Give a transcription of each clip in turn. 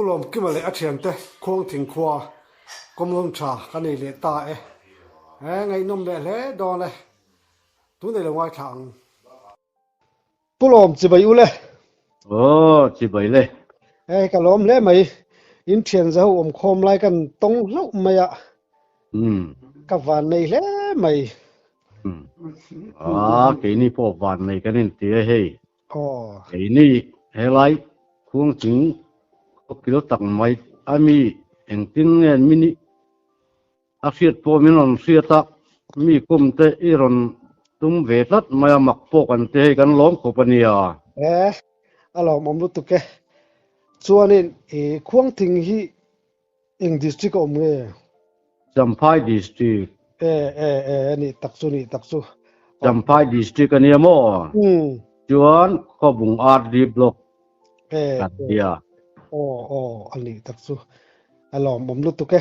ปุลอมกิมาเลยอาเทียนเตะควงถึงขวากมลมชากันนี่เลยตาไงนมเลยดอนเลยตุ้งได้ลงไว้ทางปุลอมจะไปอยู่เลยโอ้จะไปเลยกะลมเลยไหมอินเทียนจะอมคมไล่กันตรงลุกไม่อะกับวันนี้เลยไหมเกนี่พอวันนี้กันนี่เตี้ยเฮ้อ๋อเกนี่เฮไลควงถึงกิโลตักไม่อามีเองติ้งเงินมินิอาเซียพอมินอนเสียตักมีกุมเตอีรอนตุ้มเวทัดมามักพอกันเตกันล้อมขบเนียเรามองดูตุกส่วนนี้ควงถึงที่เองดิสตริกอมเงจำพายดิสตริกนี่ตักสุจำพายดิสตริกกันเนี่ยมั้งจวนขบุงอาร์ดีบล็อกกันเดียอันนี้ตักสุเรามองดูตุก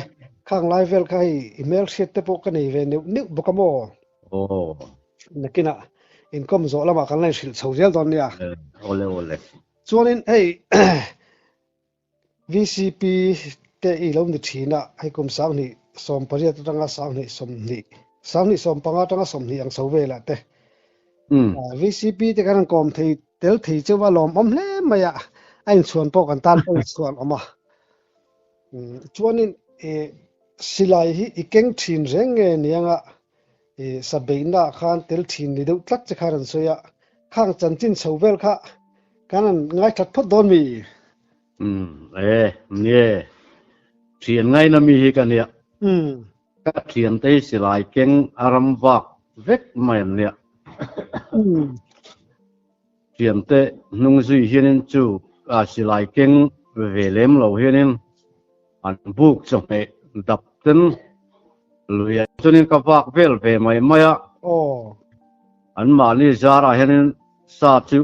ข้างไลฟ์เวลใครอีเมลเสร็จแต่พวกกันนี่เวนึกบุกโมนักกินอินคอมโซลมากันเลยสิเสียตอนนี้โอเลส่วนนี้VCP เตอีลมดิทีน่ะให้กุมสาวนี่สมปริยัติตั้งสาวนี่สมนี่สมปังตั้งสมนี่ยังสาวเวละเตVCP เตกันกอมที่เตลที่จะว่าลมเล่ไม่อะไอ้ส่วนพวกกันตันส่วนออกมาส่วนนี้สิไลอีเก่งทีนเร่งเนี่ยงะสเปนน่ะข้างเตลทีนนี่ดูตัดจะขารันสวยข้างจันจินสาวเวลค่ะกันง่ายทัดพอดโดนมีเนี่ยเทียนไงนะมีกันเนี่ยก็เทียนเตสิลายเก่งอารมณ์วักเวกไม่เนี่ยเทียนเตนุ่งสุยเห็นจูสิลายเก่งเวเลมเราเห็นอันบุกจงเอดับตึนลุยจนกับวักเวลเวไม่อะอันมานี่จาระเห็นซาจู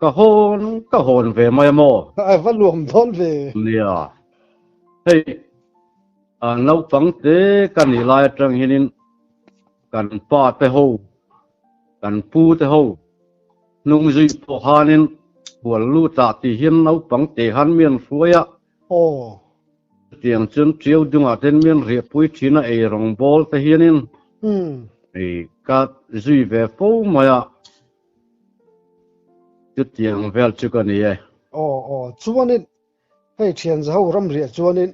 ก็โหนเวไม่โม่ว่ารวมทนเวเนี่ยเฮ้ยเราฟังเตกันนี่ลายจังเห็นกันป้าเตหูกันปูเตหูนุ่งจีพอหานินหัวลู่ตาตีเห็นเราฟังเตหันเมียนสวยเตียงจนเจียวดึงอาเทนเมียนเรียบปุยชีน่ะรองบอลเตเห็นก็จีเวฟูมาจุดเตียงเวลจุกันนี่ส่วนนี้ให้เทียนเขารำเรียส่วนนี้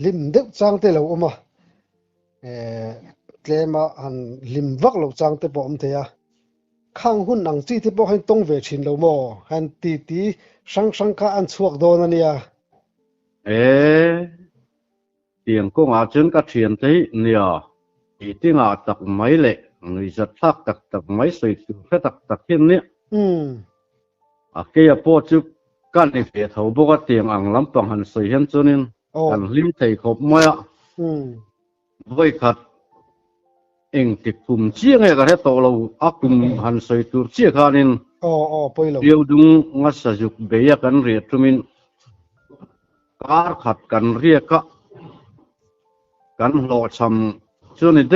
ลิมดึกจังเตลเอามาเตลมาอันลิมวักเราจังเตปอมเทียข้างหุ่นหนังจีที่บอกให้ต้องเวชินเราโม่หันตีสังข้าอันสวกโดนเนี่ยเตียงก็อาจนก็เทียนเตเนี่ยที่งาตักไม้เละนี่จะตักไม้ใส่ถุงแค่ตักเห็นเนี่ยเกี่ยพอจุกันในเฟซเขาบอกว่าเตียงอ่างลำปางหันใส่เห็นจนนี่กันลิ้มไทยขบมาไว้ขัดเองติดกลุ่มเชี่ยงไงกันให้โตเรากลุ่มหันใส่ตัวเชี่ยขานินเดียวดุงงัดสจุกเบียกันเรียดทุมินการขัดกันเรียกกันหล่อชำจนเด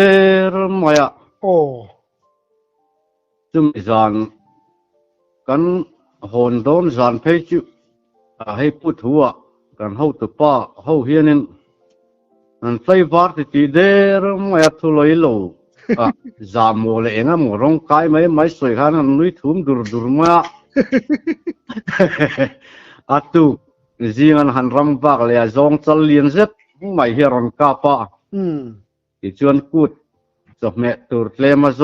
รมายจุมจานกันหอนโดนจานเพชรให้พูดหัวกันเฮาตุป้าเฮาเฮียนินอันใส่บาร์ติเดรมายทุลอยโลจามโมเลงะมร้องกายไม่สวยขนาดนุ้ยทุ่มดูร์มาตุจีงันหันรำบักเลยจงจัลเลียนเซ็ตไม่เฮรอนกาปะที่ชวนกูดจบเมตุร์เลมาจ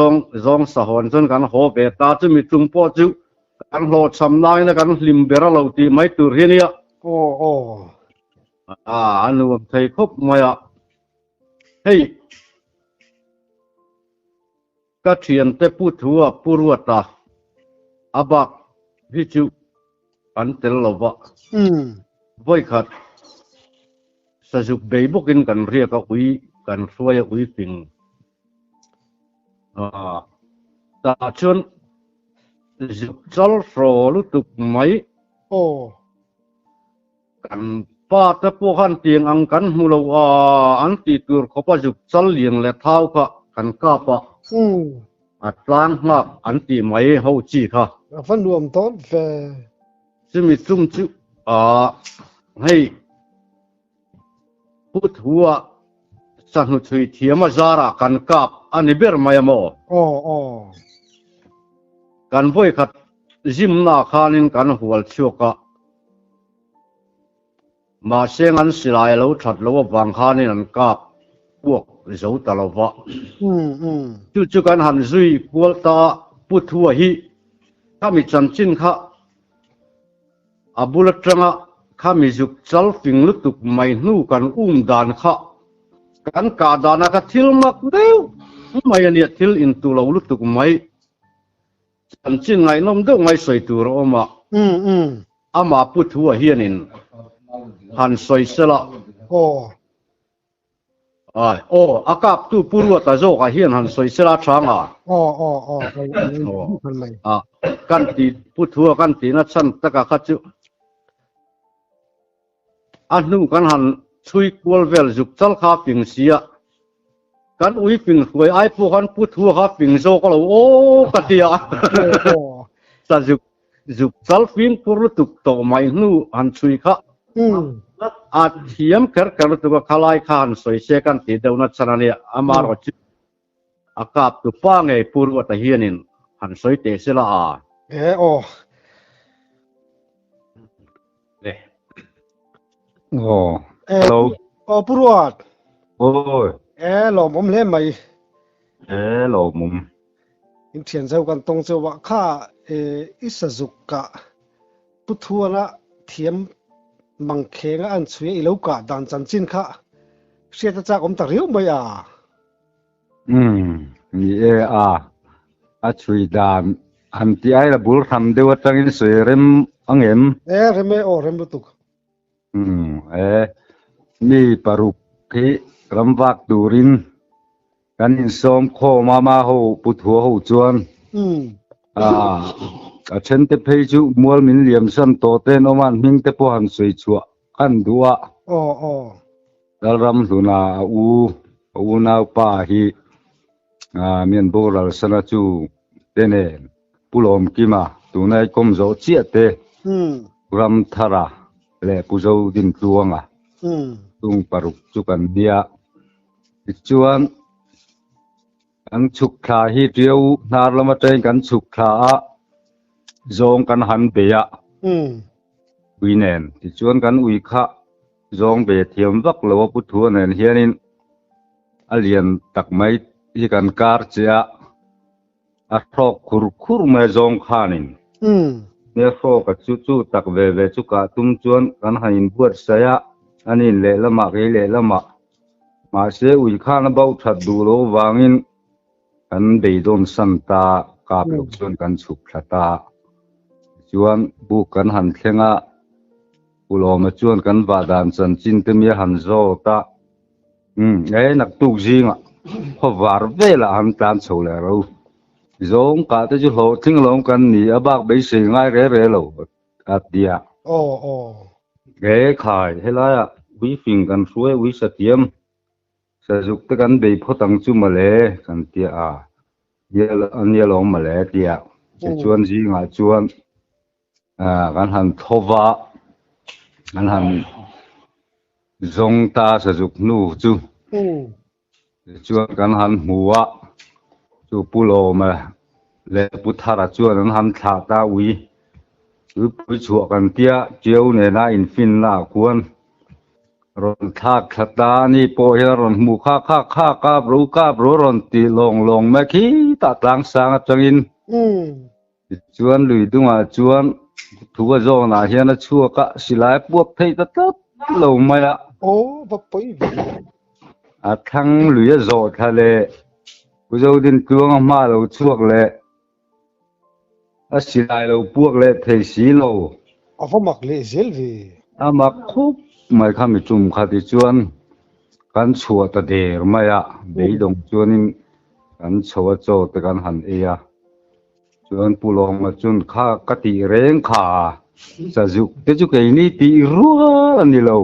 งสะหอนจนกันโหเบตาจะมีจุงปอจุกันโหลดสำนักนะกันลิมเบราเราตีไม่ตุร์เฮียนี่อันนู้นไทยครบมาเฮ้ยก็เทียนแต่พูดหัวพูดว่าตาอาบักพิจุอันเตลลวะไว้ขัดสจุกเบย์บุกินกันเรียกอุยกันสวยอุยปิงตาชนจุกจัลโฟลุตุกไหมกันป้าตะพวกขันเตียงอังกันหูเราอันตีตัวเขาป้าจุกจัลเลียงและเท้าค่ะกันกาปะอัดล้างมากอันตีไหมเขาจีค่ะฟันรวมต้นเฟจะมีซุ่มจุให้ พุทธัวสันหุชุยเทียมจาระกันกับอันนี้เบิร์มายโมกันบ่อยขัดจิมนาคานินกันหัวเชื่อกะมาเสียงอันสิลายแล้วชัดแล้วบางคานินกับพวกเจ้าตลอดวะจู่ๆกันหันซุยกวลตาพุทธัวฮีถ้ามีจันจินค่ะอาบุลตระข้ามีจุกจัลฟิงลุตุกไม่นู่กันดานค่ะกันกาดานะก็ทิลมักเดียวไม่เนี่ยทิลอินตุลาลุตุกไม่จันจินไงน้องเด็กไม่ใส่ตัวเรามาอามาพุทธัวเฮียนินหันใส่เสละอากาศตู้ปูรัวตาโจกเฮียนหันใส่เสละช้างกันตีพุทธัวกันตีนัดฉันตะกะขัดจุอันนู้กันหันช่วยกวลเวลจุกจัลข้าปิงเสียกันอุ้ยปิงสวยไอ้พวกกันพุทธัวข้าปิงโจก็เรากะเตียสะจุกจัลฟิงปูรุตุกโตไม่นู้หันช่วยข้าอาเทียมเกิดกันตัวขลายข้านสวยเสียกันตีเดวนัดชนะเนี่ยอามารจิอากาศตัวป้าไงปูรัวตะเฮียนินหันสวยเตะเสละฮัลโหลปุรวัตหลอมผมเล่นไหมหลอมอินเทียนเจ้ากันตรงเจ้าว่าข้าอิสซุกกะพุทธัวละเทียมมังเคงอันสวยอีลูกะดันจันจินค่ะเสียจากผมตะเรียวไหมมีอาช่วยดานอันที่ไอ้ระบุทำเดี๋ยวจังอินสวยเริ่มอังเอ็มเริ่มเริ่มตุกมีปรุกที่รำวักดูรินกันอินสมโคมาหูปุถัวหูจวนเช่นเตเพยจูมัวมินเหลี่ยมสันโตเตนอมันมิงเตปหันสวยชัวกันดัวดารำสุนาอูนาปาฮีเมียนโบราณสนาจูเตเนปุลอมกิมาตุนัยคมโจเจียเตรำทาราเลปุโจดินตัวงตุงปรุกจุกันเดียจวนอันฉุกขาฮีเดียวนาร์ลมาเตงกันฉุกขาจงกันหันเบียวินเนนที่ชวนกันอุยข้าจงเบียเทียมวักเลวพุทธัวเนนเฮียนินอเลียนตักไม่ที่กันการเจ้าอัตรอกคุรไม่จงขานินเนี่ยโฟกัสจู่ตักเวจุกาตุ้มชวนกันหันบวชเสียอันนี้เละละมาเละละมาเสียอุยข้านบ่าวทัดดูโลวางินอันเบียดนสันตากาบลุกชวนกันฉุกขตาชวนบุกกันหันเทงะอุโลมาชวนกันวาดานสันจินเตมีหันโซตานักตุกจิงะพอวาร์เวลหันตานโซเลรูจงกาตจุโหทิ้งลงกันนี่อบักไปสิง่ายเร่โลอัดเดียขายให้ละวิฟิงกันช่วยวิสเตียมสะจุกตะกันไปพอตังจุมาเลกันเตียอันนี้ลงมาเลเตียชวนจิงะชวนกันหันทว่ากันหันจงตาสะจุกนู่จูชวนกันหันหัวจูปุโลมาเลปุถาระชวนกันหันขาตาวีไปชัวกันเตียเจียวเนี่ยนะอินฟินน่าควรรอนทากขตานี่โปเฮรอนหมู่ข้ากาบรู้รอนตีลงแม่ขี้ตาต่างสางจังอินชวนลุยดุงชวนทัวโจนาเฮียนชัวกะสิลายพวกไทยตัดลงมาละบ่ไปทั้งลุยโจทะเลผู้โจดินตัวมาเราชัวกเลยสิลายเราพวกเลยไทยสีเราฟังมักเลยเซลวีมักคุบไม่ข้ามีจุ่มขัดชวนกันชัวตะเดียร์ไม่อะเบียดงชวนกันชัวโจตะกันหันเอียชวนปุโลมาจนข้ากติเร่งขาจะจุกแต่จุกไอ้นี่ตีรัวนี่เรา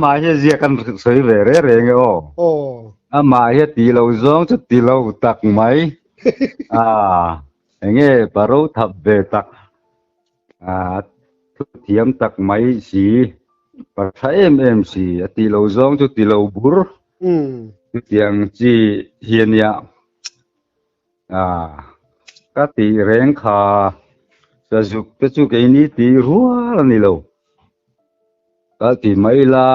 มาเฮียกันสวยเวรเร่งมาเฮียตีเราจงจะตีเราตักไหมอย่างเงี้ยปารุทับเบตักเทียมตักไหมสี ปัทเอ็มซีตีโลซองจุตีโลบุรจุดยังจีเฮียนยาก็ตีแรงขาจะจุกจะจุกไอ้นี่ตีรัวนี่โลก็ตีไม่ลา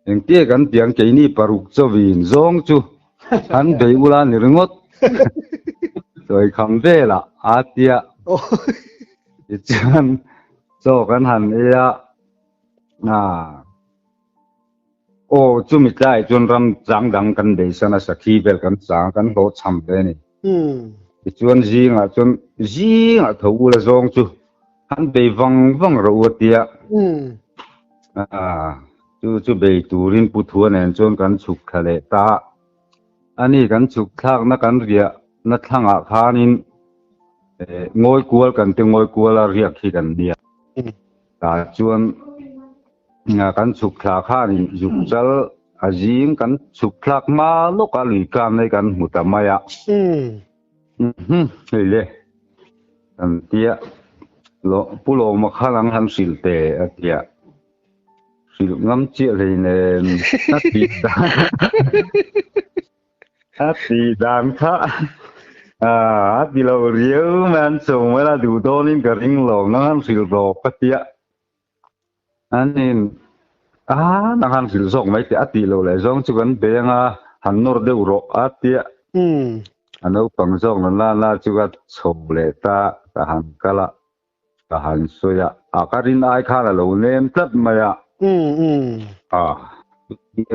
อย่างเตี้ยกันเตียงไอ้นี่ปรุกจะวินซองจุอันเดียวลานี่รงดโดยคำเด้ละอาเตียจันโซกันหันเอยโอ้จุมิใจจนรำจังดังกันเดชนะสักทีเบลกันจังกันโหช้ำเลยนี่จวนจีงจนจีงถูกละซองจูหันไปวังรัวเตียจูไปตูรินปุถัวเนี่ยจนกันฉุกทะเลตาอันนี้กันฉุกทักนักกันเรียนักทางอาคานินงอยกัวกันตึงงอยกัวละเรียกที่กันเดียตาจวนกันฉุกทักข้านินฉุกจัลอาจิงกันฉุกทักมาลูกอลุยกันในกันมุตมายะเฮ้ยเลยอันเดียโลปุโลมาข้าลังหันสิลเตอเดียสิลงั้มเจียเลยเนี่ยนัดตีดานค่ะดีเราเรียวมันส่งเวลาดูโดนินกับริงหลงนั่งสิลโลกเตียอันนี้นั่งสิลส่งไม่เตียดีเราเลยส่งจุกันเบียงหันนอร์เดอร์โรเตียอันนั้นฟังส่งนั่นน่าจุกันส่งเลยตาหันกะละตาหันสวยอาการินไอข้าเราเนมตัดมาอย่า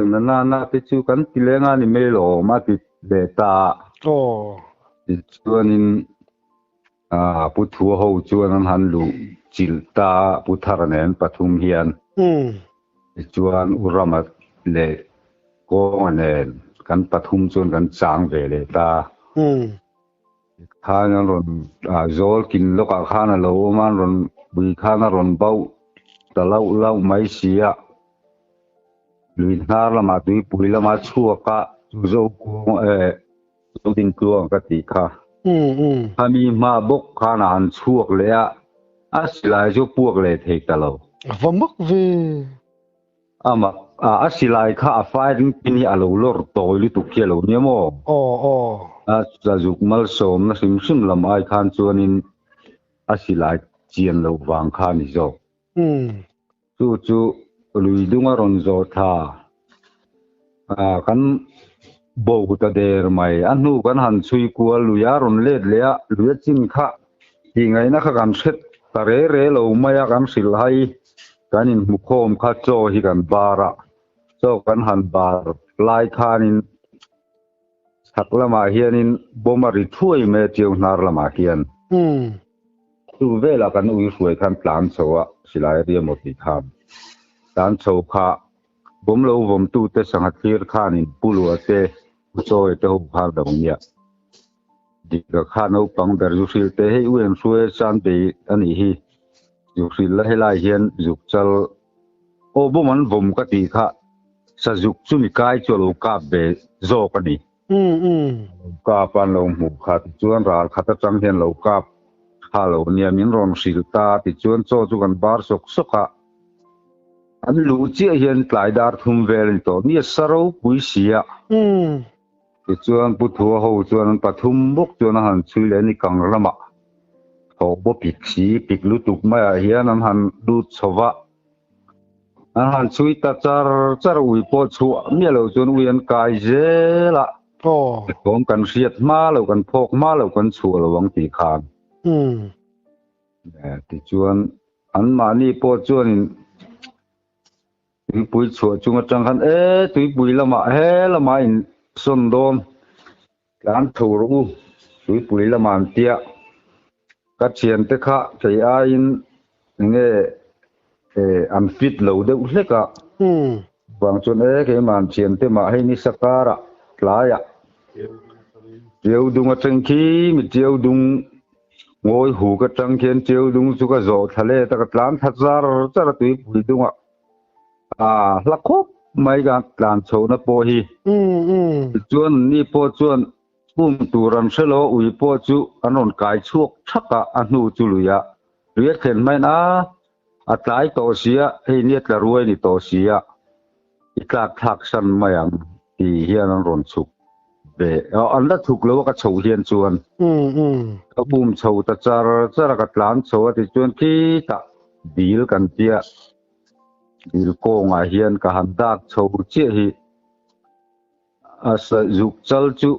งนั้นน่าติดจุกันที่เลี้ยงอันนี้ไม่หลงมาติดเดตาติดจวนนินพุทธัวหูจวนนั้นหันลูจิลตาพุทธารเนนปฐุมเฮียนติดจวนอุรามัดเลโกงเนนกันปฐุมจวนกันจางเวเลตาข้านั่นรอนโจลกินลูกข้านั่นเรามันรอนบุยข้านั่นรอนเบาแต่เล่าไม่เสียลุยนาละมาตุยปุยละมาชัวกะโจกงตัวดินกลัวกติค่ะถ้ามีมาบกขนาดชัวเลยสิลายจะพวกเลยเทกตลอดว่ามักเวมาสิลายข้าไฟถึงปีนี้เราลอดโตยลิตุกเขียวเนี่ยมั้งจะจุกมัลสมนะซิมลำไอคันชวนินสิลายเจียนเราวางข้านิจจู่ลุยดุงอรอนโจธากันโบกตะเดรไม่อันนู้กันหันซุยกัวลุยอารอนเล็ดเลี้ยลุยจินข้าที่ไงนักการเสร็จตะเร่เราไม่อยากกันสิลให้กันอินมุขมข้าโจฮิกันบาระโจกันหันบาร์ลายข้านินสักละมาเฮียนินบ่มาริถ้วยเมเจียวนาร์ละมาเฮียนดูเวลากันอุ้ยสวยกันปลานโซะสิลายเรียมติธรรมด้านโซข้าบ่มเราบ่มตู้เตสังหัดเทียร์ข้านินปุลัวเตผู้โจยเตหุภาพดงเนี่ยดีกับข้านูปังเดอร์ยุสิลเตให้อุ้ยสวยสันไปอันนี้ฮียุสิลให้ลายเฮียนยุกจัลโอ้บ่มันบ่มกติข้าสะยุกจุมิกายจวลูกาเบโจกันนี่กาปันลงหมู่ข้าจวนราข้าตะจังเฮียนลูกาข้าเราเนี่ยมินรอนสิลตาติจวนโจจุกันบาร์สกะอันลูเจียเห็นหลายดาร์ทุ่มเวลินตัวนี่สรุปวิเสียติจวนพุทธัวหูจวนปฐุมบุกจวนหันช่วยเลนิกังละมะเขาบ่ปิกสีปิกลุตุกไม่เฮียนั้นหันดูชวะหันช่วยตาจารอุยปอชัวเมื่อเราจวนอุยนกายเจละผมกันเสียดมาเรากันพกมาเรากันชัวเราวังตีขานติจวนอันมานี่ปอจวนตุยปุยชัวจุงจังคันตุยปุยละมาละมาอินส่วนโดมการถูรูตุยปุยละมาเตียกัดเชียนเตะข้าใจอินเนี่ยอันฟิตเหลาเด็กเล็กอ่ะบางส่วนแค่มันเชียนเตะมาให้นิสการะหลายอ่ะเจียวดุงจังคีมิเจียวดุงงอยหูกจังเขียนเจียวดุงสุกโจทะเลตะกัดล้านทัศน์จะตุยปุยดุงอ่ะลักคบไม่กันกลางโชว์นะพอฮีจวนนี่พอจวนปุ่มตูรันเชลอุยพอจูอันนนกายชวกชักกะอันนูจุลุยะเรียกเห็นไหมนะ atlai to sia hei niat la ruai ni to sia itlak thak san mayang ti hian an ron chuk be an la thuk lo ka chho hian chuan ka bum chho ta char ka tlan chho ti chuan ki ta dil kan tia dil ko nga hian ka han dak chho che hi asa juk chal chu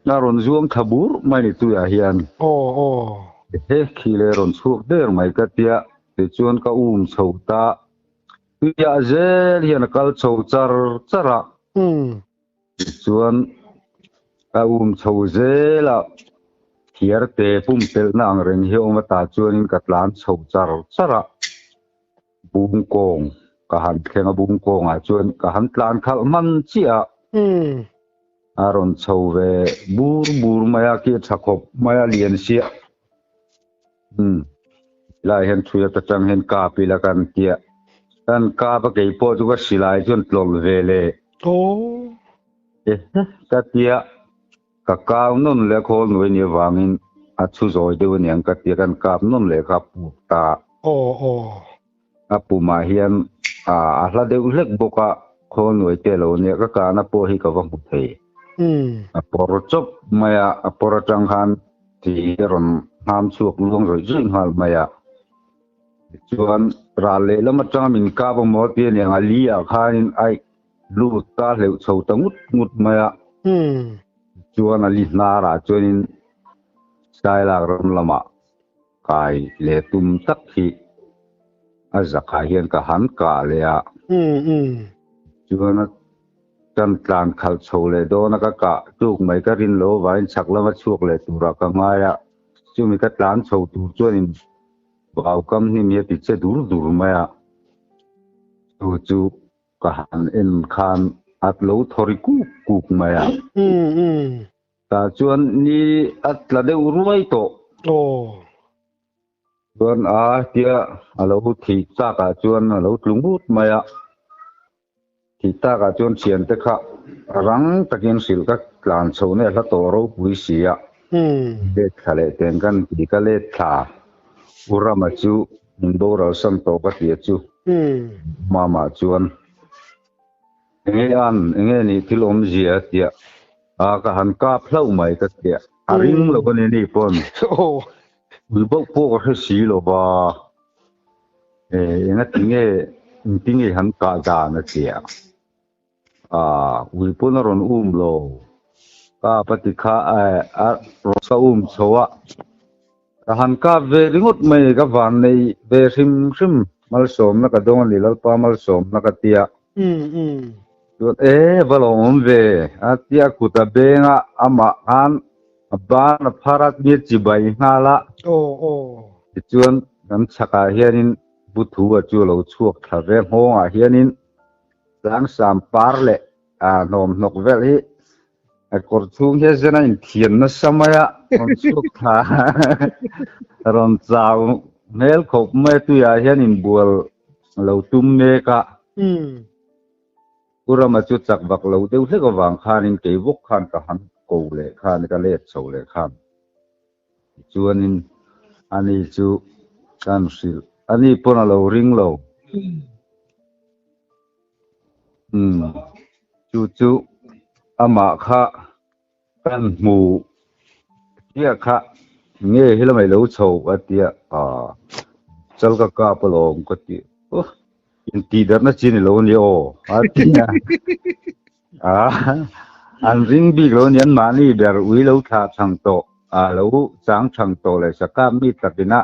na ron zuang thabur mai ni tu ya hian he khile ron chuk der mai ka tia ti chuan ka chho ta ya zel hian kal chho chara chuan ka chho zela thiar te pum tel na ang reng hi oma ta chuan in ka tlan chho chara bum kong ka han thenga bum kong a chuan ka han tlan khal man chia aron chho ve bur maya ki thakop maya lian sia lai hen thuya ta chang hen ka pila kan tia kan ka ba ke po chu ka silai chuan tlol ve le ka tia ka kaw non le khol noi ni wangin a chu zoi de niang ka tia kan kap non le kha pu ta a pu ma hian a hla de lek boka khol noi te lo ne ka na po hi ka wang pu thei a por chop maya a por chang han ti ron ham chuak luang roi jing hal maya chuan ra le lama chang min ka ba mo ti ne nga li a khain ai lu ta le chho ta ngut maya chuan ali na ra chuanin sai la ram lama kai le tum tak hi a zakha hian ka han ka le a chuan kan tlan khal chho le do na ka tuk mai ka rin lo wain chak lama chuak le tura ka ngaya chumi ka tlan chho tu chuanin bau kam ni mi ti che dur maya chu ka han en khan at lo thori ku maya ta chuan ni at la de uruai to chuan a tia alo thi cha ka chuan alo tlungut maya thi ta ka chuan chian te kha rang takin sil ka tlan chho ne hla to ro pui sia de khale ten kan ti ka le tha urama chu ndora sam to ka ti chu mama chuan nge ni tilom zia tia a ka han ka phlau mai ka tia aring lo ko ni pon wi bo po ko si lo ba nga tinge han ka da na tia wi pon ron lo ka pati kha a ro sa chowa han ka ve ringot mai ka van nei ve sim mal som na ka dong ni lal pa mal som na ka tia balom ve atia kuta benga ama an ban pharat ni chibai ngala chuan kan chaka hianin buthu a chu lo chuak thave hong a hianin lang sam parle a nom nok vel hi a kor chung he zena in thian na samaya on chuk tha ron chau mel khop me tu ya hianin bual lo tum me ka urama chu chak bak lo deu hle ko wang khanin ke bok khan ka han ko le khan ka le chho le khan chuanin ani chu kan sil ani pona lo ring lo chu ama kha kan mu tia kha nge hila mai lo chho atia chal ka palom ko ti in ti dar na chin lo ni atia an ring bi lo nian ma ni ber ui lo tha chang to lo chang chang to le saka mi takina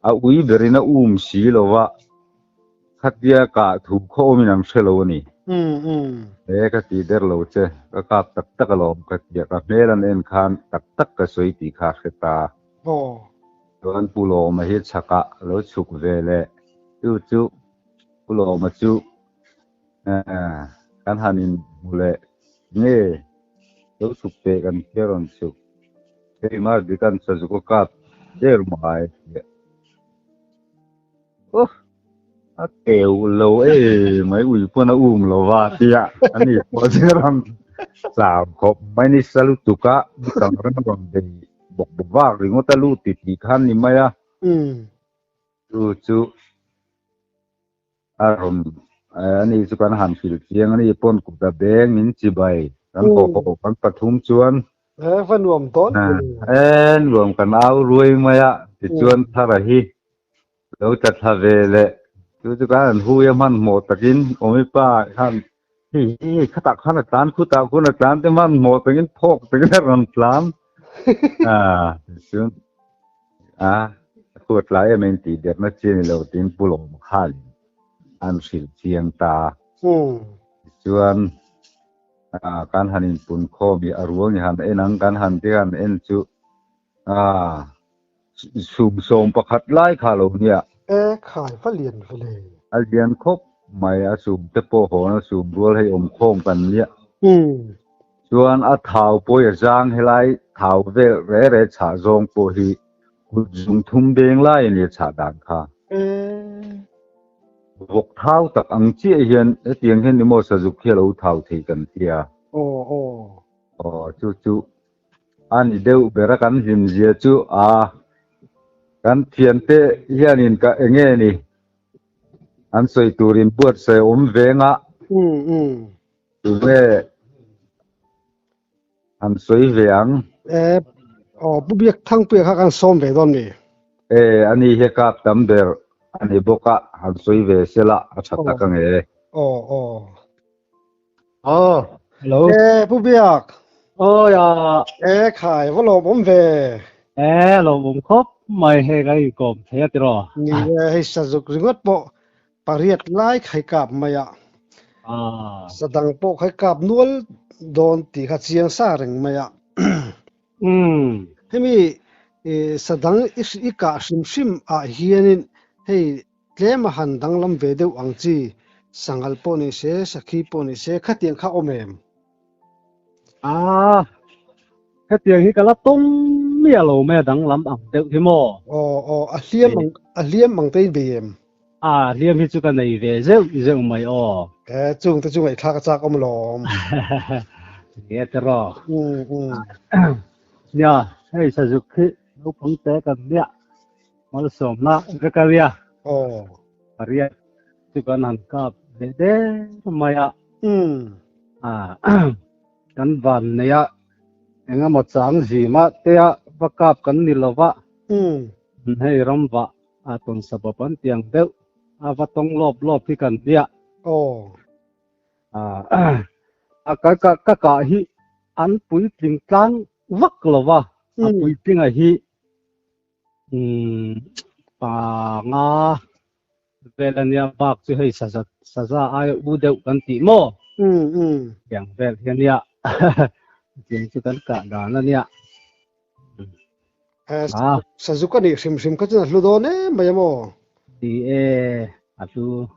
a ui berina si lo wa khatia ka thu kho mi nam shelo ni ka ti der lo che ka tak lo ka tia ka meran en khan tak ka soi ti kha kheta don pulo ma hi chaka lo chuk ve le chu pulo ma chu kan hanin mule nge lo chuk te kan keron chu ei ma di kan sa ju ko ka der mai a keu lo mai ui pona lo wa tia ani po jeram sa khop mai ni salu tuka kang ran ron de bok wa ringo ta lu ti khan ni maya chu ารมณ์อันนี้สุกันหันฟิลเสียงอันนี้ปนกุตะแดงนินจิใบกันโคกันปทุมจวนฟันรวมต้นรวมกันเอารวยมายะสิจวนทาระหิแล้วจะทะเวเลสุกันฮูยมันหมดตะกินโอมิป้าท่านขตักขนาดนั้นคุตาคุณอาจารย์แต่มันหมดตะกินพกตะกินรันพลามซึ่งพูดหลายเมนติเด็ดมาเจนเราตินปุโลมคาลอันสิเจียงตาส่วนการหันปุนโคมีอารวงหันนังการหันที่กันจุสุมสมประคัดไล่คาโลเนี่ยขายฝเลียนฝเลยเลียนครบไม่สุมเตโปโหนสุมรัวให้อมโค้งกันเนี่ยส่วนเท้าป่วยจางให้ไล่เท้าเวฉาจงโปหีกุจุงทุ่มเบงไล่เนี่ยฉาดังค่ะบกเท้าตักอังเจียเห็นเตียงเห็นนิโมสจุกเขียวเท้าทีกันเทียจู่อันนี้เดี๋ยวเบรกันหิมเจียจู่กันเทียนเตเฮียนินกะเงี้ยนี่อันสวยตูรินปวดเสอมเวงะตัวเวอันสวยเวียงผู้เบียกทั้งเปียกกันส้มไปตอนนี้อันนี้เฮกับตำเดอร์อันนี้บกะอันสวยเวเสละชัดตะกังฮัลโหลผู้เบียกยาขายว่าเราผมเวเราผมครบไม่ให้กันอีกกลมเทียตรอนี่ให้สะจุกริงดปปาเรียดไล่ไข่กับมายะสะดังปไข่กับนวลโดนตีขัดเสียงซาเริงมายะให้มีสะดังอีกะชิมเฮียนินให้เล่มหันดังลำเวเดวอังจีสังกัลปนิเสสักขีปนิเสขัดเตียงข้าอมเอมขัดเตียงที่กะละตุ้มเมียโลแม่ดังลำอังเดวที่โมเลียมมังเตยเบียมเลียมที่จุกันในเวเซลไม่จุงไอ้คากจากอมลอมเทียตรอเนี่ยให้สะจุกที่ลูกพังเตกันเนี่ยมาสมนะก็เรียเรียจุกันหันกับเด้ทำไมกันวันเนี่ยงั้นหมดสังสีมาเตะประกอบกันนี่ละวะให้รำวะตนสับปันเตียงเดียวว่าต้องรอบที่กันเนี่ยก็ฮิอันปุยติงตังวักละวะปุยติงฮิปางเวลาเนี่ยบักจะให้ซาไอบูเดวกันติโมอย่างเวลาเนี่ยจริงจุกันกะดานะเนี่ยสะจุกันนี่ชิมก็จะลุโดเน่ไม่ยโมดีatu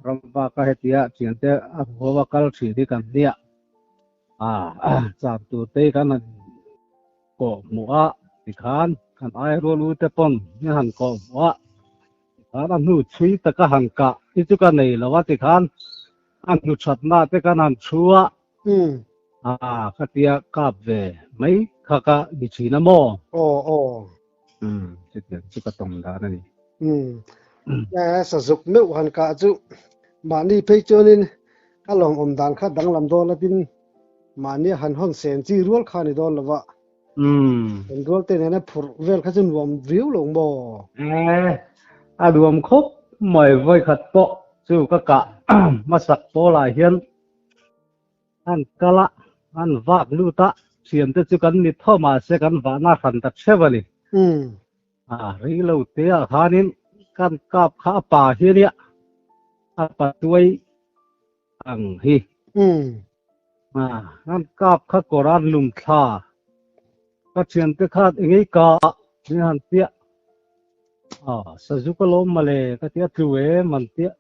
ramba ka hetia chiante howa kal thidi kan dia chap tu te kan ko mu'a tikhan kan ai ro lu te pon ni han ko mu'a ara nu chui ta ka han ka itu kan nei lawa tikhan an nu chat na te kan an chua ka tia kap ve mai kha ka ni chi na mo chu ka tong da na niสะจุกนึกหันกะจุมานี่เพจนินก็ลองอมดานคัดดังลำโดละดินมานี่หันห้องเซนจีรัวคานี่ดอนละวะเป็นรัวเตเนี่ยนะผุเวลเขาจะรวมวิวลงบ่รวมครบไม่ไว้ขัดโปจู่ก็กะมาสักโปหลายเฮียนอันกะละอันวากลูตะเสียนจะจุกันนิดเท่ามาเสกันวานาขันตัดเชวะนี่รีเลวเตียขานินกันกับข้าป่าเฮียเนี่ยปะตัวยอังฮีกันกับข้ากรันลุมท่าก็เชียนที่ขาดอย่างนี้ก็นี่หันเตี้ยสะจุกลมมาเลยก็เตี้ยถือเวมันเตี้ย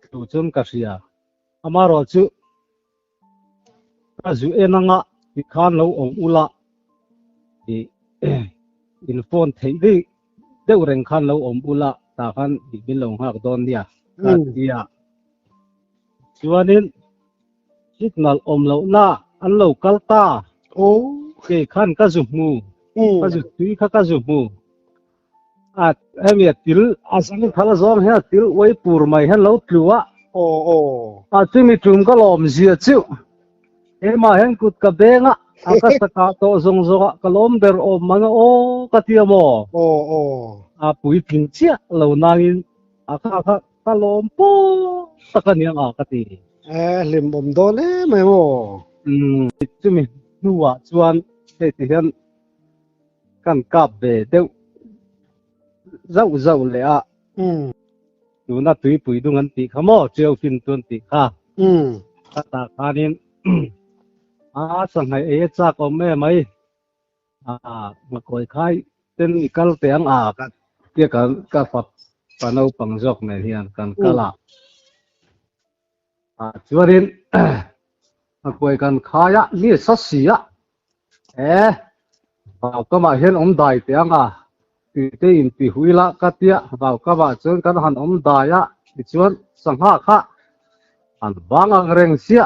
ถือจนกระเสียมารอจุก็จุนังที่ขานเราองอุละอินโฟนเทดีเดี๋ยวเร่งขันเราอุละตาขันดิบินลงหักโดนเนี่ยกันเดียส่วนนี้สิกนัลเราหน้าอันเรากัลตาเกขันก็จุมูก็จุตุยก็จุมู มีติลสังทะละซองเฮติลไว้ปูร์ไม่เห็นเราตลัวจึงมีจุ่มก็ลมเสียจิวมาเห็นกุดกระเบงก็สกัดโตซงก็ลมเดอมันกะเทียมปุ๋ยพิงเชียเรานางก็ลมปูตะกันยังกะทีลิมบมโดนไม่โมจึงมีนัวชวนเฮ็ดเห็นกันกับเบเดเจ้าเลยดูน่าตุยปุ๋ยดูงันติขโมเจียวฟินตุนติค่ะตาคานินสังให้จากก็แม่ไหมมาคอยคายเต้นกัลเตียงกันเกี่ยกันกับปานเอาปังจอกในเฮียนกันกะละชวรินมาคอยกันขายะนี่สัสเสียเราก็มาเห็นได้เตียงตีอินตีหุยละกัดเตียเราก็มาจนกันหันได้ชวนสังหาค่ะอันบางเร่งเสีย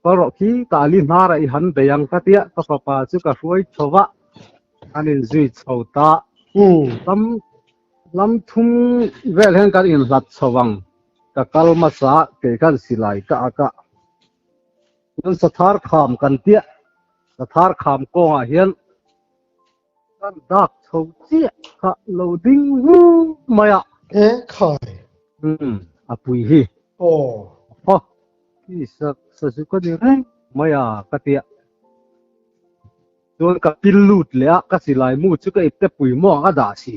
ก็รอที่ตาลินาระหันไปยังกัดเตียก็ป้าจุกช่วยชาวะอันนี้จุดชาวตาลำทุ่งเวลเห็นกันอินหลัดสว่างตะกัลมาสาเกี่ยกันสิไลก็อากานั่นสถานขามกันเตียสถานขามกองเห็นกันดักชาวเจี๊ยก็เราดิ้งมาใครปุยฮีที่สุดก็ดีมากะเตียส่วนกับปิลูดเลยก็สิไลมูจุกไอเตปุยมอก็ด่าสิ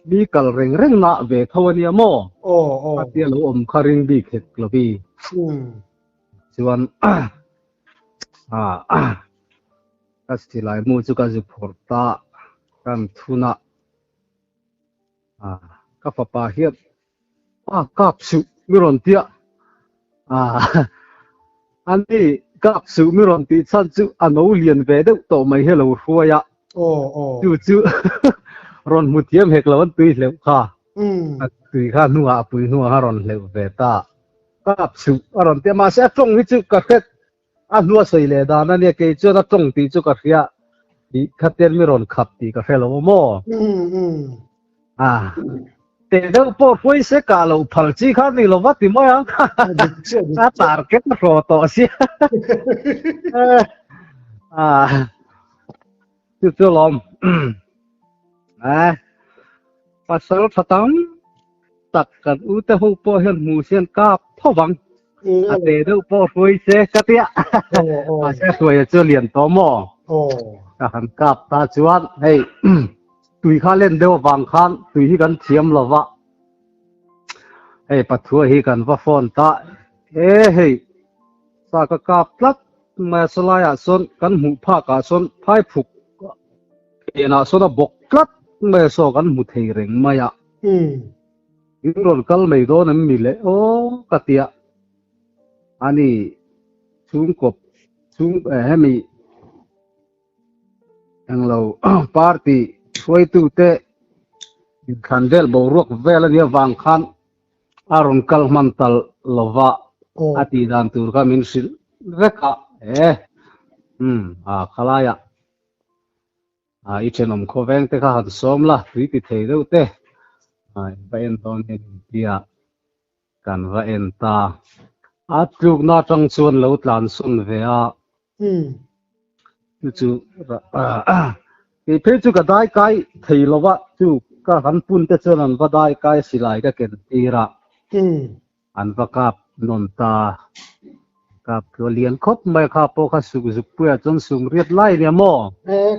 มีกัลเร่งนะเวทวันนี้มอกะเตียเราคาริงบีเขตกลบีส่วนก็สิไลมูจุกจุพอร์ตากันทุนะก็ฟ้าป่าเฮียกับสุมิรอนเตียอันนี้กับสุมิรอนตีฉันจูอันนู้เลียนเวดโตไม่เฮลหัวยะจูรอนมุดเยี่ยมเฮกลวันตุยเหลวค่ะตุยข้านัวปุยนัวฮารอนเหลวเวตากับสุรอนเตียมาเสียตรงวิจุกระเทศอันนัวสวยเลยดานั่นเนี่ยเกจจะตรงตีจุกระเทียดีขัดเตียนมิรอนขับตีกระเฟลโมแต่เดี๋ยวพอคุยเสกาเราพัลจีข้านี่เราวัดที่มั้ยตาร์เก็ตโรโตสิจุดลมภาษาสตังตักกันอุตหุปเห็นมูเซียนกับพ่อวังแต่เดี๋ยวพอคุยเสกเตียเสกสวยจะเรียนต่อมกันกับตาจวนให้ตุยข้าเล่นเดียวบางคันตุยที่กันเทียมละวะปัดทัวที่กันว่าฟอนตาสากกาปลัดมาสลายส่วนกันหูผ้ากาส่วนพายผูกน่ะส่วนบกปลัดมาโซกันหูเทเริงมายิ่งรอนกัลไม่โดนมีเลยกะเตียอันนี้ชุงกบชุงมีอย่างเราปาร์ตี้ช่วยตู้เตะขันเดลบรวกเวลาเนี่ยวางขันอารมณ์กัลมันตัลลวะอาทิตย์ดันตูร์กามินสิลเรกะขลายอีเชนอมโคเวงเตะข้าหัดสมละรีติเทเดวเตะไปเอ็นตอนนี้เดียกันว่าเอ็นตาจุกน่าจังชวนเราตลานสุนเวียจูเพจุกได้ไกไทยลวะจูก็หันปุ่นเตจนันก็ได้ไกสิไลก็เกิดตีระอันว่ากับนนตากับตัวเลี้ยงคบไม่ข้าพอข้าสุกเพื่อจนสูงเรียดไล่เนี่ยโม่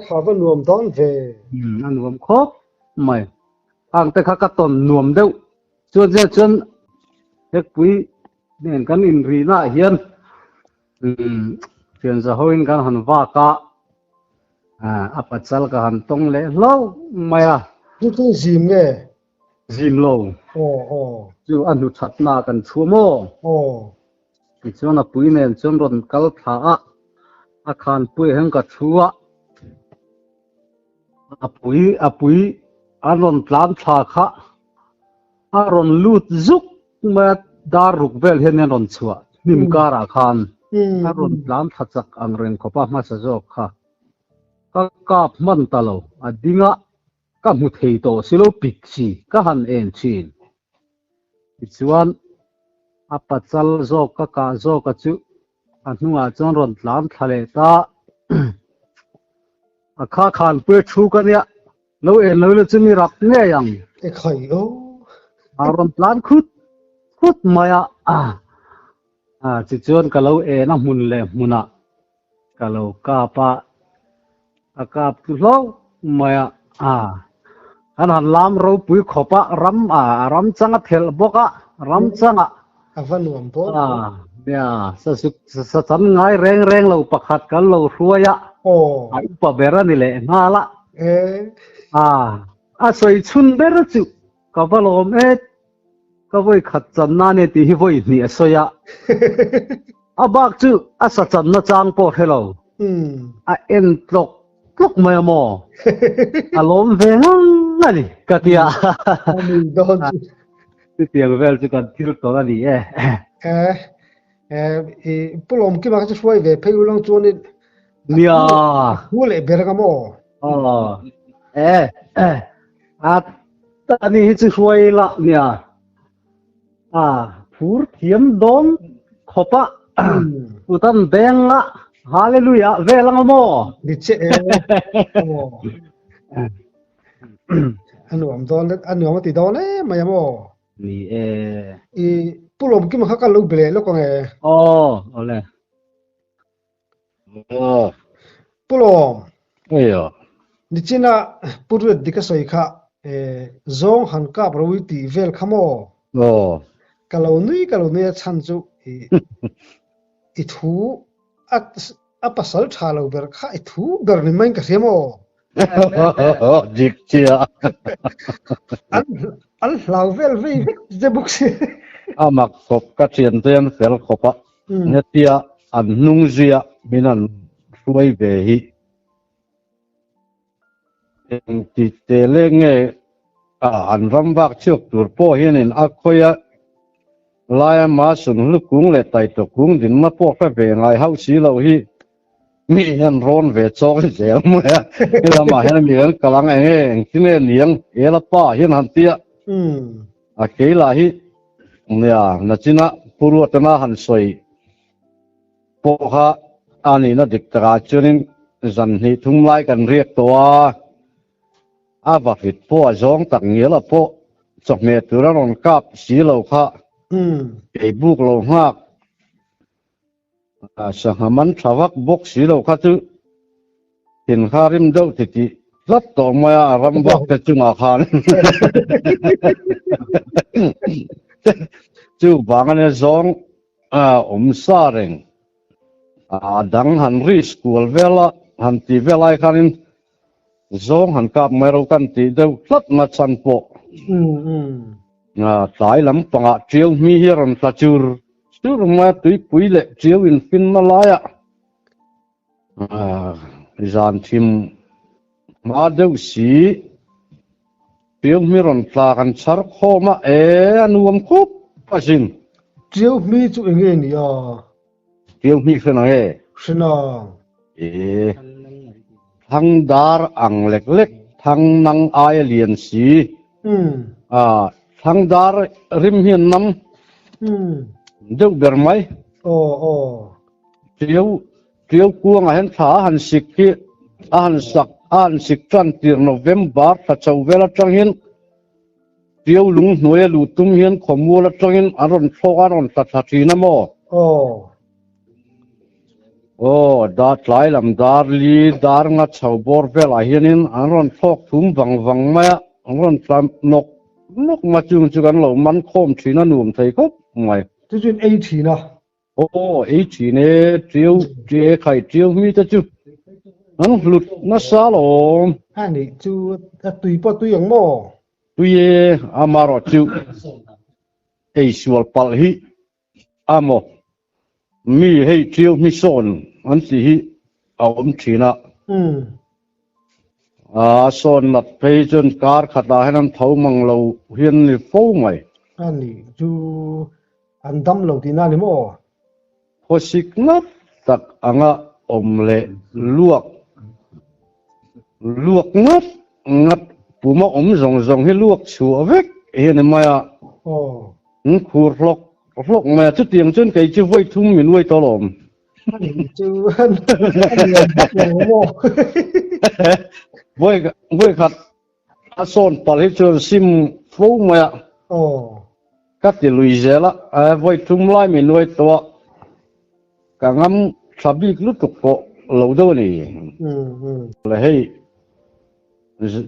ข้าว่านวมตอนเวอันนวมคบไม่อ่างแต่ข้าก็ต้นนวมเดียวจนเด็กปุ้ยเนี่ยกันอินรีน่าเฮียนเพียงจะห้อยกันหันว่ากะปัจจัลกันตรงเลยเล่าไม่นี่ต้องซิมเลยซิมโลจู่อันดูชัดหน้ากันชัวโม่ที่ชวนปุยเนี่ยชวนรอนกัลพาอาคารปุยแห่งกัชัวปุยอันรอนพลานพาค่ะอันรอนลูดจุกมาดารุกเวลเห็นเนี่ยรอนชัวนิมการอาคารอันรอนพลานทัดจักอังเริงขบมาสะจอกค่ะ ka kap man talo adinga ka mu thei to silo piksi ka han en chin ichuan apachal zo ka zo ka chu anunga chon ron tlam thale ta akha khan pe thu ka nia lo en lo le chumi rak nge yang e khoi o aron tlam khut maya chi chon ka lo e na mun le muna ka lo ka pa akap tu lo maya han lam ro pui khopa ram changa thel boka ram changa avanuam po ya sa chan ngai reng lo pakhat kan lo ruaya ai pa bera ni le ngala soi chun ber chu ka balom ka voi khat chan na ne ti hi voi ni soya abak chu asa chan na chang po hello en tlok mai mo alom vengang ani katia ani don ti tiang vel chu kan thil to ani pulom ki ma chu foi ve phei ulong chu ni nia hule berga mo ta ni chu foi la nia phur thiam dom khopa utan benga hallelujah velang mo diche anu am don anu am ti don ma mo ni pulom ki ma ka lo ble lo ko ole pulom ayo dichina puru dika soi kha zong han ka browi ti vel khamo kalonui chan chu i thu apasal thalo ber kha i thu ber ni main ka semo diktia al hlaw vel ve je buksi amak kop ka chian ten fel khopa netia an nung zia minan ruai ve hi ti telenge an rambak chuk tur po hianin akhoya laya ma sun lu kung le tai to kung din ma po fa ve ngai hau si lo hi mi han ron ve chok zel ma ila ma han mi an kalang eng kine niang ela pa hian han tia keila hi nia na china puru atana han soi po kha ani na dik tra chunin zan hi thum lai kan riek towa ava fit po zong tak ngela po chok me turaron kap si lo kha ei buk lo ngak sahaman thawak bok si lo kha chu tin kharim do ti lat to maya rambak te chunga khan chu bangane zong sareng dang han ri school vela han ti velai khanin zong han kap mero kan ti do lat ma chan po tai lam panga chiu mi hiron ta chur ma tui pui le chiu in fin na laya zan thim ma deu si chiu mi ron tla kan char khoma anuam khup pasin chiu mi chu nge ni chiu mi khana shina thang dar ang lek thang nang ai lian si thang dar rim hian nam deu ber mai chiu kuang a hen tha han sik ki han sik tran tir November ta chau vela tangin chiu lung hnuai lu tum hian khomula tangin aron thoga ron ta thina mo da tlai lam dar li dar nga chau bor vela hianin aron thok thum wang maya aron tlam nok ma chung kan lo man khom thina nuam thei khop mai chu chin 80 na 80 ne chiu je khai chiu mi ta chu an hlut na sa lo ani chu tui po tui ang mo tui amaro chu ei sual pal hi amo mi hei chiu mi son an si hi awm thina son nat phei chun kar khata hanan thau mang lo hian ni fo mai ani chu an dam lo tina ni mo hosik nat tak anga omle luak ลวกงัดปูมาอมซองให้ลวกชัวเวกเห็นไหมอ่ะขูดลอกมาจุดเตียงจนไก่จะไว้ทุ่มเหมือนไว้ตลอมจูนไว้ขัดอาโซนปลาให้จนซิมฟูมาอ่ะก็จะลุยเสร็จละไว้ทุ่มไล่เหมือนไว้ตัวกางงั้นสาบีกลุกตกเราดูนี่เลยให้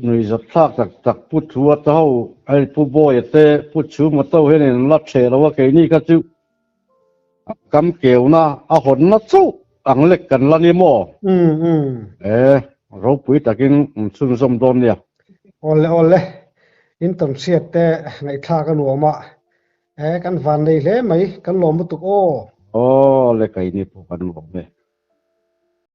หน่วยจับทากจากพูดชัวเท่าไอ้ผู้บ่อยแต่พูดชัวมาเท่าให้เนี่ยรับเชแล้วว่าแกนี่ก็จู่กำเกี่ยวนะอาหนนัดสู้อังเล็กกันละนี่มั่วเราปุ๋ยตะกินซุ่มสมดอนเนี่ยโอเล่อินต้นเสียแต่ในทากันหัวมากันฟันได้เลยไหมกันหลอมตุกโอ้เลยไก่นี่พวกกันหลอมเนี่ย